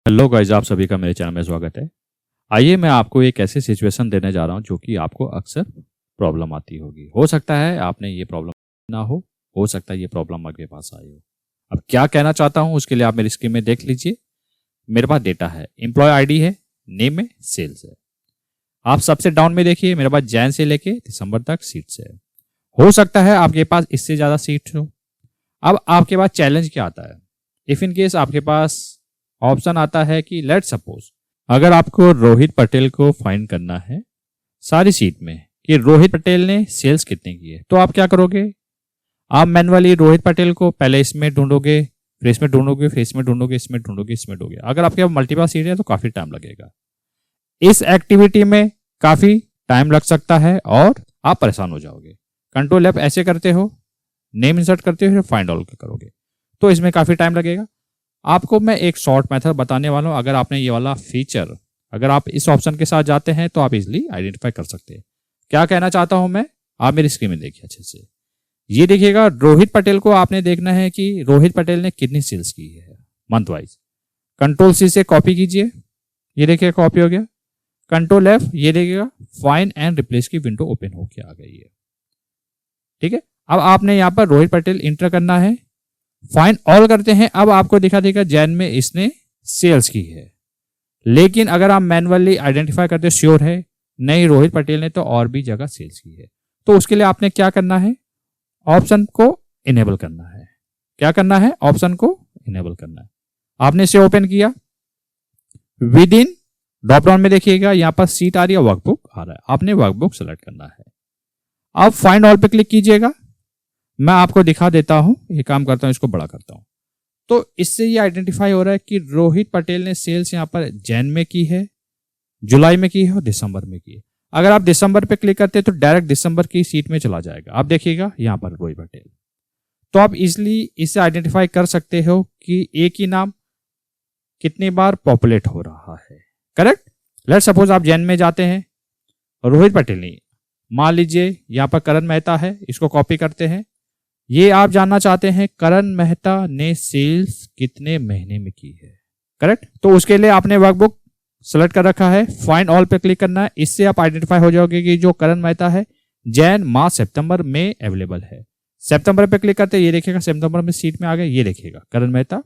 Hello guys, आप सभी का मेरे चैनल में स्वागत है। आइए मैं आपको एक ऐसी सिचुएशन देने जा रहा हूं जो कि आपको अक्सर प्रॉब्लम आती होगी। हो सकता है आपने ये प्रॉब्लम ना हो सकता है ये प्रॉब्लम आपके पास आई हो। अब क्या कहना चाहता हूं उसके लिए आप मेरी स्क्रीन में देख लीजिए। मेरे पास डेटा है, एम्प्लॉय आईडी है, नेम है, सेल्स है। आप सबसे डाउन में देखिए, मेरे पास जैन से लेके दिसंबर तक सीट्स है। हो सकता है आपके पास इससे ज्यादा सीट्स हो। अब आपके पास चैलेंज क्या आता है? इफ इन केस आपके पास ऑप्शन आता है कि लेट सपोज अगर आपको रोहित पटेल को फाइंड करना है सारी सीट में कि रोहित पटेल ने सेल्स कितने की है, तो आप क्या करोगे? आप मैनुअली रोहित पटेल को पहले इसमें ढूंढोगे, फिर इसमें ढूंढोगे, फिर इसमें ढूंढोगे, इसमें ढूंढोगे, इसमें ढूंढोगे। अगर आपके पास मल्टीपल सीट है तो काफी टाइम लगेगा। इस एक्टिविटी में काफी टाइम लग सकता है और आप परेशान हो जाओगे। कंट्रोल F ऐसे करते हो, नेम इंसर्ट करते हो, फिर फाइंड ऑल करोगे, तो इसमें काफी टाइम लगेगा। आपको मैं एक शॉर्ट मेथड बताने वाला हूं। अगर आपने ये वाला फीचर, अगर आप इस ऑप्शन के साथ जाते हैं तो आप इजिली आइडेंटिफाई कर सकते हैं। क्या कहना चाहता हूं मैं, आप मेरी स्क्रीन में देखिए अच्छे से। ये देखिएगा, रोहित पटेल को आपने देखना है कि रोहित पटेल ने कितनी सेल्स की है मंथ वाइज। कंट्रोल C से कॉपी कीजिए, ये देखिए कॉपी हो गया। कंट्रोल F, ये देखिएगा फाइंड एंड रिप्लेस की विंडो ओपन होकर आ गई है। ठीक है, अब आपने यहां पर रोहित पटेल इंटर करना है, फाइंड ऑल करते हैं। अब आपको दिखा देगा जैन में इसने सेल्स की है, लेकिन अगर आप मैनुअली आइडेंटिफाई करते हो, श्योर है नहीं रोहित पटेल ने तो और भी जगह सेल्स की है, तो उसके लिए आपने क्या करना है, ऑप्शन को इनेबल करना है। क्या करना है? ऑप्शन को इनेबल करना है। आपने इसे ओपन किया, विद इन ड्रॉप डाउन में देखिएगा यहां पर सीट आ रही है, वर्कबुक आ रहा है, आपने वर्कबुक सेलेक्ट करना है। अब फाइंड ऑल पे क्लिक कीजिएगा। मैं आपको दिखा देता हूं, ये काम करता हूं, इसको बड़ा करता हूं। तो इससे ये आइडेंटिफाई हो रहा है कि रोहित पटेल ने सेल्स यहां पर जैन में की है, जुलाई में की है और दिसंबर में की है। अगर आप दिसंबर पे क्लिक करते हैं तो डायरेक्ट दिसंबर की सीट में चला जाएगा। आप देखिएगा यहां पर रोहित पटेल। तो आप इजिली इससे आइडेंटिफाई कर सकते हो कि एक ही नाम कितनी बार पॉपुलेट हो रहा है। करेक्ट। लेट सपोज आप जैन में जाते हैं, रोहित पटेल नहीं, मान लीजिए यहां पर करण मेहता है, इसको कॉपी करते हैं। ये आप जानना चाहते हैं करण मेहता ने सेल्स कितने महीने में की है। करेक्ट। तो उसके लिए आपने वर्कबुक सेलेक्ट कर रखा है, फाइंड ऑल पे क्लिक करना है। इससे आप आइडेंटिफाई हो जाओगे कि जो करण मेहता है जैन, मार्च, सितंबर में अवेलेबल है। सितंबर पे क्लिक करते ये देखिएगा सितंबर में सीट में आ गया, ये देखिएगा करण मेहता,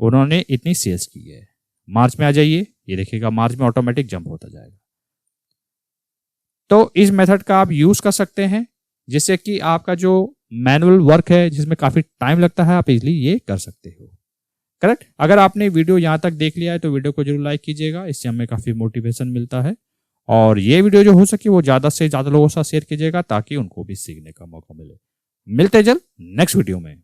उन्होंने इतनी सेल्स की है। मार्च में आ जाइए, ये देखिएगा मार्च में ऑटोमेटिक जंप होता जाएगा। तो इस मेथड का आप यूज कर सकते हैं, जिससे कि आपका जो मैनुअल वर्क है जिसमें काफी टाइम लगता है, आप इजिली ये कर सकते हो। करेक्ट। अगर आपने वीडियो यहां तक देख लिया है तो वीडियो को जरूर लाइक कीजिएगा, इससे हमें काफी मोटिवेशन मिलता है। और ये वीडियो जो हो सके वो ज्यादा से ज्यादा लोगों के साथ शेयर कीजिएगा ताकि उनको भी सीखने का मौका मिले। मिलते जल्द नेक्स्ट वीडियो में।